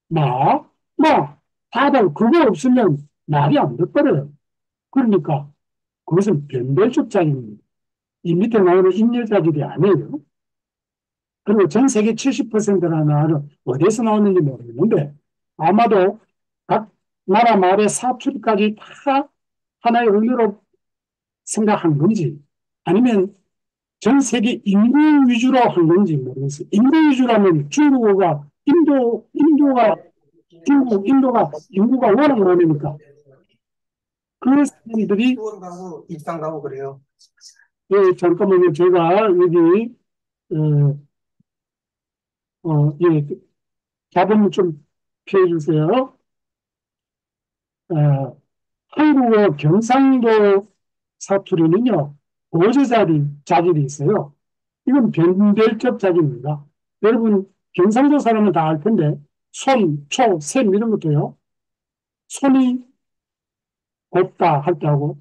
마, 마. 다들 그거 없으면 말이 안 돼버려요. 그러니까 그것은 변별적 자질입니다. 이 밑에 나오는 인여자질이 아니에요. 그리고 전 세계 70%라는 말은 어디서 나오는지 모르겠는데 아마도 각 나라 말의 사투리까지 다 하나의 언어로 생각한 건지 아니면 전 세계 인구 위주로 한 건지 모르겠어요. 인구 위주라면 중국어가 인도가 중국, 인도가 인구가 워낙 많으니까 그 사람들이 수원 가고 익산 가고 그래요. 잠깐만요. 제가 여기 자본을 좀 피해 주세요. 한국어 경상도 사투리는요, 자질이 있어요. 이건 변별적 자질입니다. 여러분, 경상도 사람은 다 알 텐데, 손, 초, 샘 이런 것도요, 손이 곱다 할 때하고,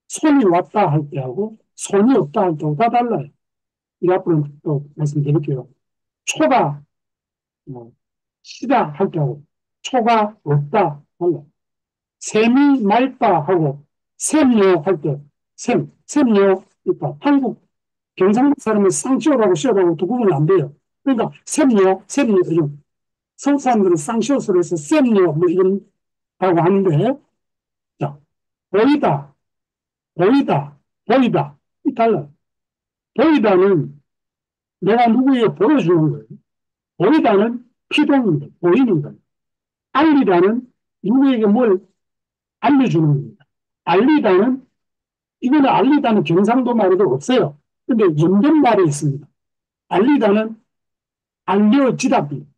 손이 왔다 할 때하고, 손이 없다 할 때하고 다 달라요. 이 앞으로 또 말씀드릴게요. 초가, 시다 할 때하고, 초가 없다 달라요. 샘이 맑다 하고 샘요 할 때 샘요 그러니까 한국 경상도 사람은 쌍시오라고 시오라고 두 구분 안 돼요. 그러니까 샘요 이런 서울 사람들은 쌍시오스로 해서 샘요 뭐 이런 라고 하는데 자 보이다 이 달라요. 보이다는 내가 누구에게 보여주는 거예요. 보이다는 피동입니다. 보이는 거예요. 알리다는 누구에게 뭘 알려주는 겁니다. 이거는 알리다는 경상도 말에도 없어요. 근데 연변 말에 있습니다. 알리다는 알려지다입니다.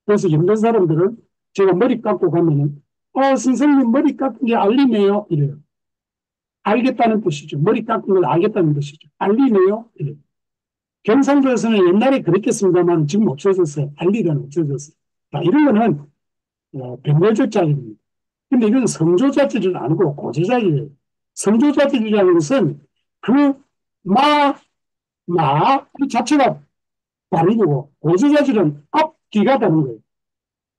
그래서 연변 사람들은 제가 머리 깎고 가면은, 선생님 머리 깎은 게 알리네요. 이래요. 알겠다는 뜻이죠. 머리 깎은 걸 알겠다는 뜻이죠. 알리네요. 이래요. 경상도에서는 옛날에 그랬겠습니다만 지금 없어졌어요. 알리다는 없어졌어요. 자, 이런 거는 변별적 자질입니다. 근데 이건 성조자질은 아니고 고조자질이에요. 성조자질이라는 것은 그 나, 그 자체가 다르고, 고저자질은 앞뒤가 다른 거예요.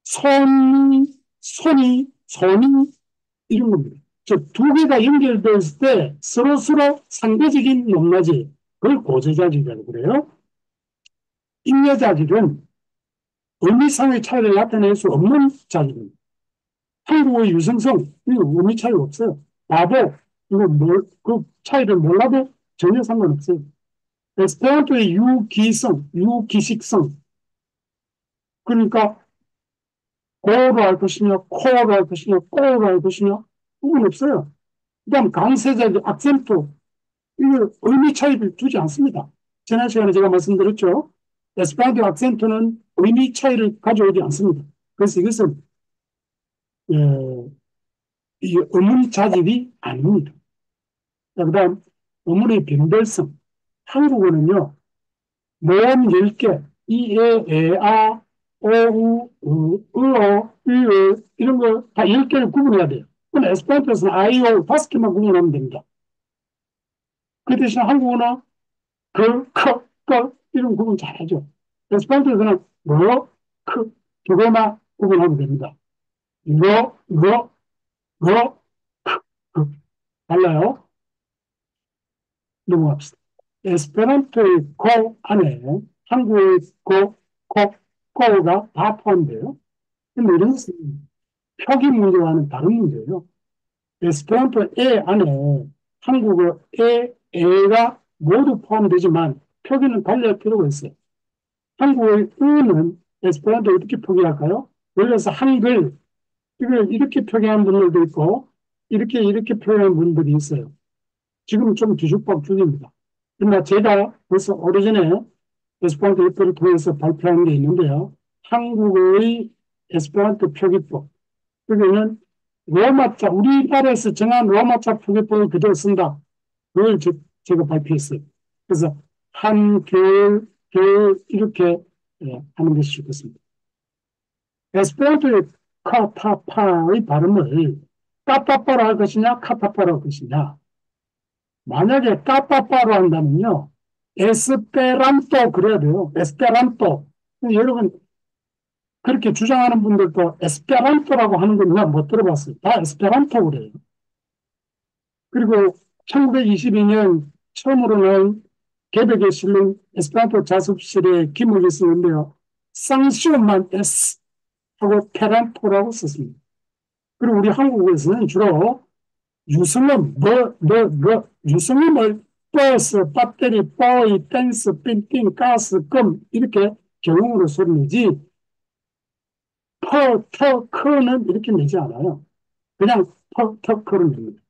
손이, 이런 겁니다. 즉, 두 개가 연결되었을 때 서로서로 상대적인 높낮이, 그걸 고저자질이라고 그래요. 인여자질은 의미상의 차이를 나타낼 수 없는 자질입니다. 한국어의 유성성, 이거 의미 차이가 없어요. 바보, 그 차이를 몰라도 전혀 상관없어요. 에스페란토의 유기식성. 그러니까, 고로 할 것이냐, 코로 할 것이냐, 꼬로 할 것이냐, 그건 없어요. 그 다음, 강세자들, 악센트, 이거 의미 차이를 두지 않습니다. 지난 시간에 제가 말씀드렸죠. 에스페란토 악센트는 의미 차이를 가져오지 않습니다. 그래서 이것은, 이 어문 자질이 아닙니다. 그 다음, 어문의 변별성. 한국어는요, 모음 10개, 이, 에, 아, 오, 우, 어, 이런 거 다 10개를 구분해야 돼요. 근데 에스페란토에서는 아이, 오 5개만 구분하면 됩니다. 그 대신 한국어는 이런 구분 잘하죠. 에스페란토에서는 두 개만 구분하면 됩니다. 러, 달라요. 넘어갑시다. 에스페란토의 고 안에 한국의 고가 다 포함돼요. 근데 이런 것은 표기 문제와는 다른 문제예요. 에스페란토 에 안에 한국어 에가 모두 포함되지만 표기는 달리할 필요가 있어요. 한국어의 으는 에스페란토 어떻게 표기할까요? 예를 들어서 한글, 이걸 이렇게 표기하는 분들도 있고, 이렇게 표기하는 분들이 있어요. 지금 좀 뒤죽박죽입니다. 그러나 제가 벌써 오래전에 에스페란토 협회를 통해서 발표한 게 있는데요. 한국어의 에스페란토 표기법. 여기는 로마자, 우리나라에서 정한 로마자 표기법을 그대로 쓴다. 그걸 제가 발표했어요. 그래서 겨울, 이렇게 하는 것이 좋겠습니다. 에스페란토의 카타파의 발음을 까빠빠로 할 것이냐, 카타파로 할 것이냐. 만약에 까빠빠로 한다면요, 에스페란토 그래야 돼요. 에스페란토. 여러분, 그렇게 주장하는 분들도 에스페란토라고 하는 건 그냥 못 들어봤어요. 다 에스페란토 그래요. 그리고 1922년 처음으로는 개벽에 실린 에스페란토 자습실에 기록이 쓰는데요. 쌍시옷만 S 하고 페란토라고 썼습니다. 그리고 우리 한국에서는 주로 유성음, 유성음을 버스, 배터리, 보이, 댄스, 빈팅, 가스, 금 이렇게 경음으로 소리 내지 크는 이렇게 내지 않아요. 그냥 크를 냅니다.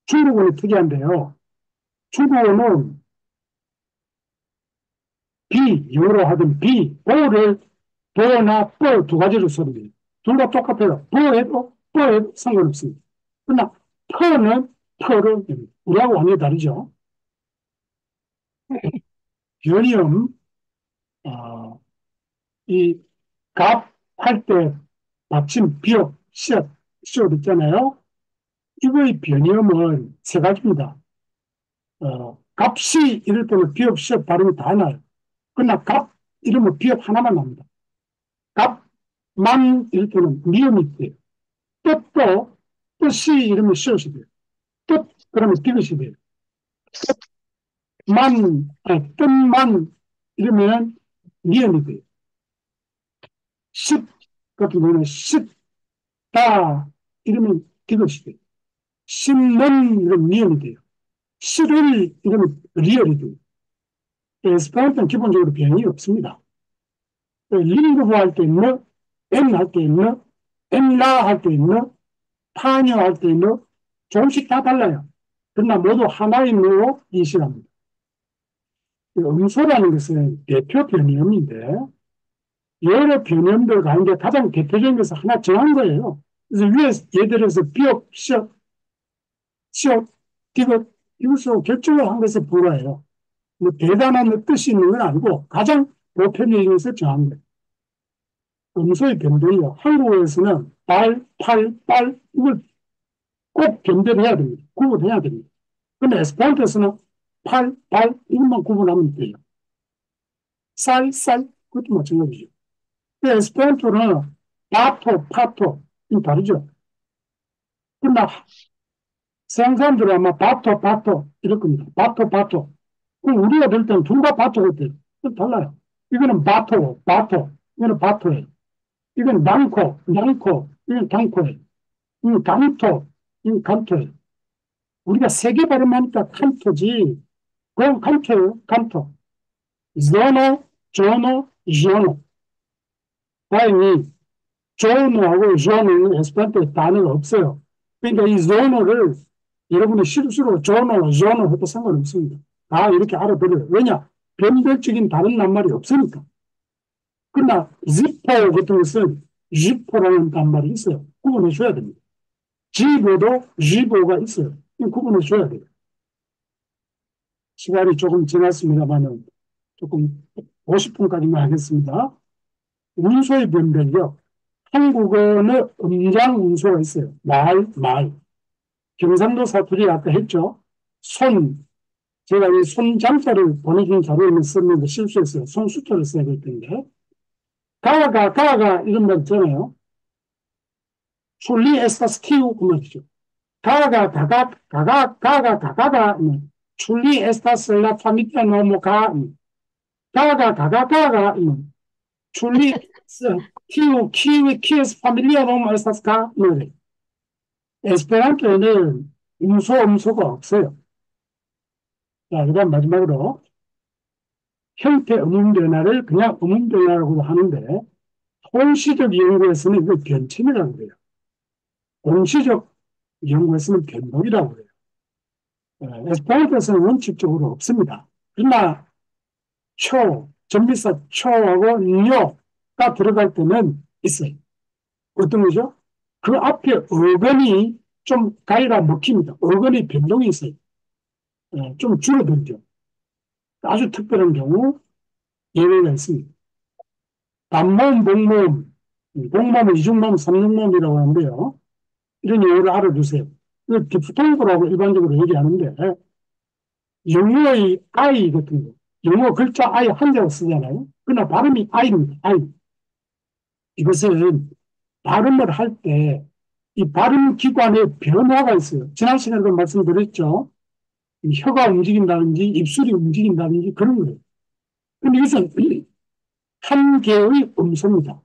중국어는 특이한데요. 중국어는 영어로 하던 보를 보나 뻐 두 가지로 소리 내요. 둘 다 똑같아요. 뻐해도 상관없습니다. 그러나 퍼를 냅니다. 우리하고 완전히 다르죠. 변이음, 이 갑 할 때 받침 비읍, 시옷 있잖아요. 이거의 변이음은 세 가지입니다. 값이 이럴 때는 비읍, 시옷 발음이 다 나요. 그러나 갑 이러면 비읍 하나만 납니다. 갑만 이럴 때는 미음이 돼요. 뜻이 이러면 시옷이 돼요. 그러면 디귿이 돼요. 뜻만 이러면 미음이 돼요. 십 같은 경우는 다 이러면 디귿이 돼요. 심는 이러면 미음이 돼요. 실을 이러면 리얼이 돼요. 에스페란토는 기본적으로 변이 없습니다. 링구부 할 때 있는, 할 때 있는, 라 할 때 있는, 타녀 할 때 있는, 조금씩 다 달라요. 그러나 모두 하나의 노로 인식합니다. 음소라는 것은 대표 변이음인데, 여러 변이음들 가운데 가장 대표적인 것을 하나 정한 거예요. 그래서 위에 예를 들어서 비읍, 시옷, 디귿, 이것으로 결정을 한 것에 불과해요. 뭐 대단한 뜻이 있는 건 아니고 가장 보편적인 것을 정한 거예요. 음소의 변별이요. 한국어에서는 이걸 꼭 변별해야 됩니다. 구분해야 됩니다. 근데 에스페란토에서는 팔, 발, 이것만 구분하면 돼요. 쌀, 쌀, 그것도 마찬가지죠. 에스페란토는 바토, 파토, 이거 다르죠. 그러나 서양 사람들은 아마 바토, 바토, 이럴 겁니다. 바토, 바토. 그럼 우리가 들 때는 둘 다 바토가 돼요. 좀 달라요. 이거는 바토, 바토, 이거는 바토예요. 이건 낭코, 낭코, 이건 당코예요. 이건 감토, 이건 감토예요. 우리가 세 개 발음하니까 칸토지, 그건 감토예요, 감토. 조노, 조노, 조노. 다행히 조노하고 조노는 에스페란토에 단어가 없어요. 그러니까 이 조노를 여러분이 실수로 조노, 조노 해도 상관없습니다. 다 이렇게 알아들어요. 왜냐? 변별적인 다른 낱말이 없으니까. 그러나 지포 같은 것은 지포라는 낱말이 있어요. 구분해 줘야 됩니다. 지보도 지보가 있어요. 구분해 줘야 돼요. 시간이 조금 지났습니다만은 조금 50분까지만 하겠습니다. 운소의 변별력. 한국어는 음장 운소가 있어요. 말, 말. 경상도 사투리 아까 했죠. 손. 제가 이 손장자를 보내준 자료에는 썼는데 실수했어요. 손 숫자를 써야 될 텐데. 가가, 이런 말 있잖아요. 출리 에스타스 티우, 그 말이죠. 가가, 출리 에스타스 라 파미타 노모가, 가가, 출리 티우, 키에스 파밀리아 노모 에스타스 가, 네. 에스페란토에는 음소가 없어요. 자, 그 다음 마지막으로 형태 음운 변화를 그냥 음운 변화라고도 하는데 통시적 연구에서는 이걸 변침이라고 그래요. 공시적 연구에서는 변동이라고 그래요. 에스페란토에서는 원칙적으로 없습니다. 그러나 전비사 초하고 뇨가 들어갈 때는 있어요. 어떤 거죠? 그 앞에 어근이 좀 가위가 먹힙니다. 어근이 변동이 있어요. 좀 줄어들죠. 아주 특별한 경우 예외가 있습니다. 단모음, 복모음, 복모음은 이중모음, 삼중모음이라고 하는데요. 이런 용어를 알아두세요. 이거 디프통고라고 일반적으로 얘기하는데 영어의 I 같은 거, 영어 글자 I 한자로 쓰잖아요. 그러나 발음이 I입니다. I. 이것은 발음을 할 때 이 발음 기관에 변화가 있어요. 지난 시간에도 말씀드렸죠. 혀가 움직인다든지 입술이 움직인다든지 그런 거예요. 근데 이것은 한 개의 음소입니다.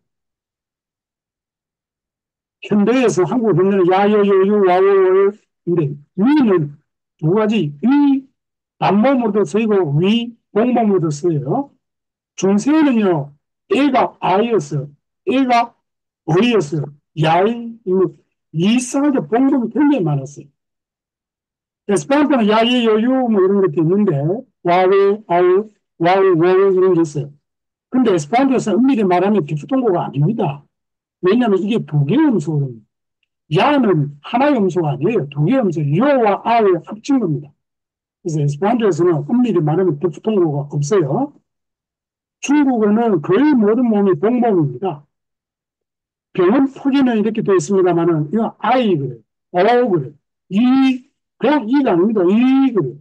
현대에서 한국 현대는 야요요요 와요요 근데 위는 두 가지 위 단모음으로도 쓰이고 위 공모음으로도 쓰여요. 중세에는요 애가 아이였어요. 애가 어이였어요. 야이 이상하게 봉봉이 굉장히 많았어요. 에스페란토는 야예요요 뭐 이런 것도 있는데 와웨 아우 와우 와우 이런 게 있어요. 근데 에스페란토에서 엄밀히 말하면 디프통고가 아닙니다. 왜냐하면 이게 두 개의 음소거든요. 야는 하나의 음소가 아니에요. 두 개의 음소, 요와 아의 합친 겁니다. 그래서 에스페란토에서는 엄밀히 말하면 디프통고가 없어요. 중국어는 거의 모든 모음이 복모음입니다. 병원 표기는 이렇게 되어 있습니다만은 이거 아이 그래요. 오 그래요. 그냥 이가 아닙니다. 이 그래요.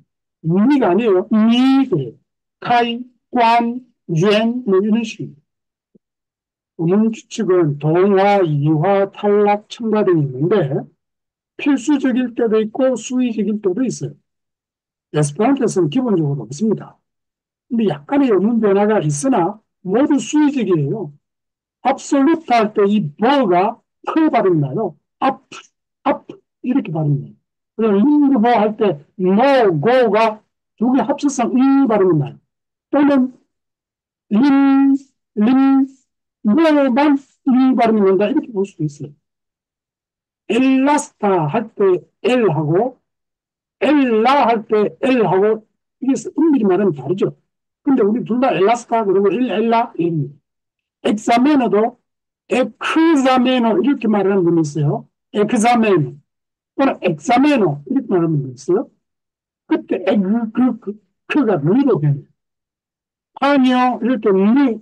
이가 아니에요. 이 그래요. 카이, 관, 쥘 뭐 이런 식입니다. 음운 규칙은 동화, 이화, 탈락, 첨가 등이 있는데 필수적일 때도 있고 수의적일 때도 있어요. 에스페란토에서는 기본적으로 없습니다. 근데 약간의 음운 변화가 있으나 모두 수의적이에요. absolute 할 때 이 버가 퍼 발음이 나요. up 이렇게 발음이 나요. 그리고 링고 할 때 no, go가 두 개 합쳐서 발음이 나요. 또는 뭐만 발음이 난다 이렇게 볼 수도 있어요. 엘라스타 할 때 L하고 엘라 할 때 L하고 이게 엄밀히 말하면 다르죠. 근데 우리 둘 다 엘라스타 그리고 엘라 L입니다. 엑사메너도 엑사메너 이렇게 말하는 분이 있어요. 엑사메너 또는 엑사메너 이렇게 말하는 분이 있어요. 그때 그가 누이로 변해요. 아니요 이럴 때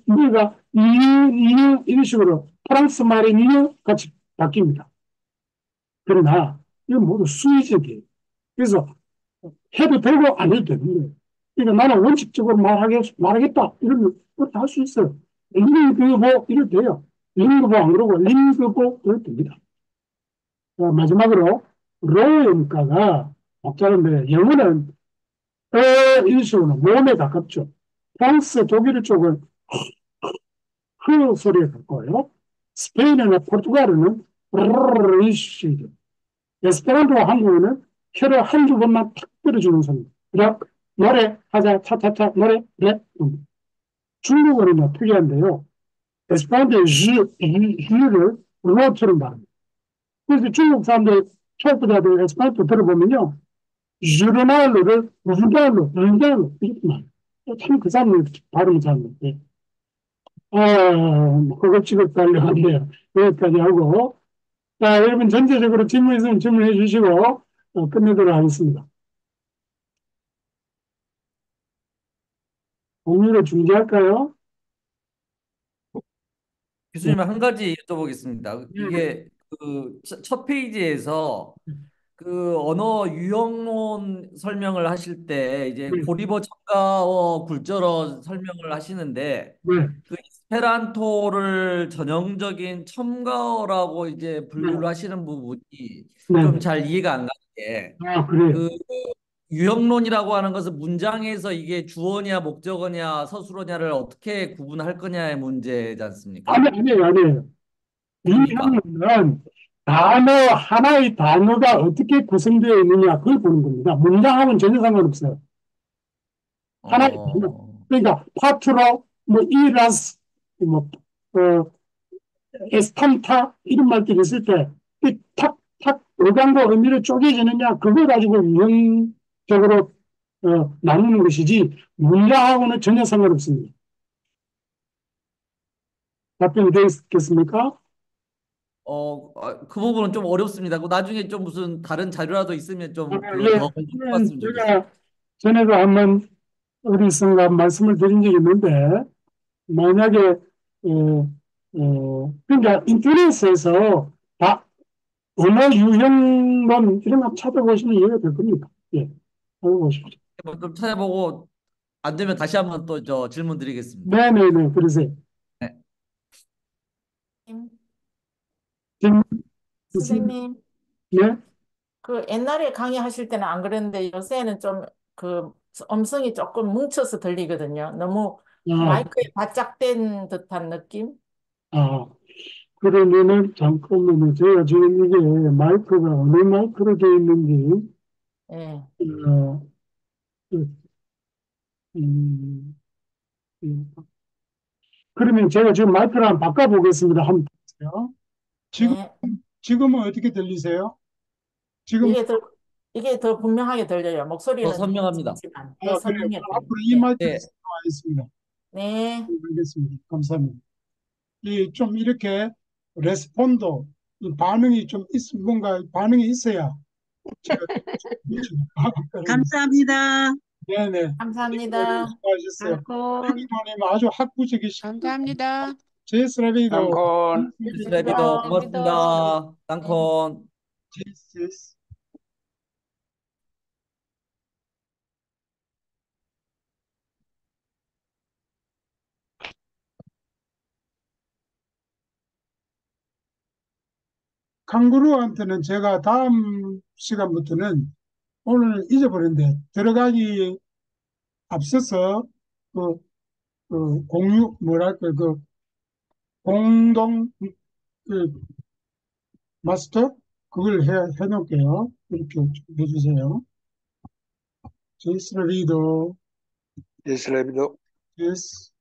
누가 뉴 이런 식으로 프랑스 말의 뉴 같이 바뀝니다. 그러나 이건 모두 수의적이에요. 그래서 해도 되고 안 해도 되는 거예요. 그러니까 나는 원칙적으로 말하겠다. 이러면 그것도 할 수 있어요. 링그보 이래도 돼요. 링그보 안 그러고 링그보 이래도 됩니다. 마지막으로 로음가가 복잡한데 영어는 일수는 모음에 가깝죠. 프랑스, 독일 쪽은 흐 소리에 가까워요. 스페인이나 포르투갈어는 이시죠. 에스페란토 한국어는 혀를 한두 번만 탁 때려주는 소리. 그래, 노래, 하자, 차차차, 노래, 랩. 중국어는요, 특이한데요. 에스페란토의 를 로처럼 말합니다. 그래서 중국 사람들, 초보자들 에스페란토 들어보면요. 르나르를 르달로, 이렇게 말해요. 참그 사람들 발음이 잘 못해요. 그거 찍었다 하려는데요. 여기까지 하고. 자, 여러분 전체적으로 질문 있으면 질문해 주시고, 끝내도록 하겠습니다. 공유를 중지할까요? 교수님 한 가지 여쭤보겠습니다. 네. 이게 그 첫 페이지에서 그 언어 유형론 설명을 하실 때 이제 네. 고리버 첨가어 굴절어 설명을 하시는데 네. 그 에스페란토를 전형적인 첨가어라고 이제 분류를 하시는 부분이 네. 좀 잘 이해가 안 가는 게 그래요. 그 유형론이라고 하는 것은 문장에서 이게 주어냐 목적어냐 서술어냐를 어떻게 구분할 거냐의 문제지 않습니까? 아니에요. 그러니까 유형은 하나의 단어가 어떻게 구성되어 있느냐, 그걸 보는 겁니다. 문장하고는 전혀 상관없어요. 하나의 단어. 그러니까, 파트로, 이라스, 뭐, 에스탄타, 이런 말들이 있을 때, 어감과 의미를 쪼개지느냐, 그걸 가지고 유형적으로, 나누는 것이지, 문장하고는 전혀 상관없습니다. 답변이 되겠습니까? 그 부분은 좀 어렵습니다. 그 나중에 좀 무슨 다른 자료라도 있으면 좀 예, 더 공부해봤으면 좋겠어요. 제가 전에도 한번 어디선가 말씀을 드린 적이 있는데, 만약에, 그러니까 인터넷에서 언어 유형론 이런 거 찾아보시면 이해가 될 겁니다. 예, 찾아보십시오. 좀 찾아보고 안 되면 다시 한번 또 저 질문 드리겠습니다. 네네네, 그러세요. 네. 질문 있으세요? 선생님, 네? 그 옛날에 강의하실 때는 안 그랬는데 요새는 좀 그 음성이 조금 뭉쳐서 들리거든요. 너무 아, 마이크에 바짝 된 듯한 느낌? 아, 그러면은 잠깐만요. 제가 지금 이게 마이크가 어느 마이크로 되어 있는지, 예. 어, 음, 그러면 제가 지금 마이크를 한번 바꿔보겠습니다. 한번 보세요. 지금, 예. 지금은 어떻게 들리세요? 지금, 이게 더 이게 더 분명하게 들려요. 더 목소리는 선명합니다. 작지만 그래요. 선명해 앞으로 이 들려요. 마이크를 네. 사용하겠습니다. 네. 알겠습니다. 감사합니다. 좀 이렇게 레스폰도, 반응이 좀 뭔가 반응이 있어야 제가 감사합니다. 네네. 감사합니다. 수고하셨어요. 안콘. 이모님 아주 학구적이시고, 감사합니다. 제스라비도, 앙콘. 스레비도 고맙습니다. 땅콘. 제스. 칸구루한테는 제가 다음 시간부터는 오늘 잊어버렸는데 들어가기 앞서서 그, 공유 뭐랄까 공동 그 마스터 그걸 해놓을게요. 이렇게 좀 해주세요. 제이스 리더 예스 레비도. 예스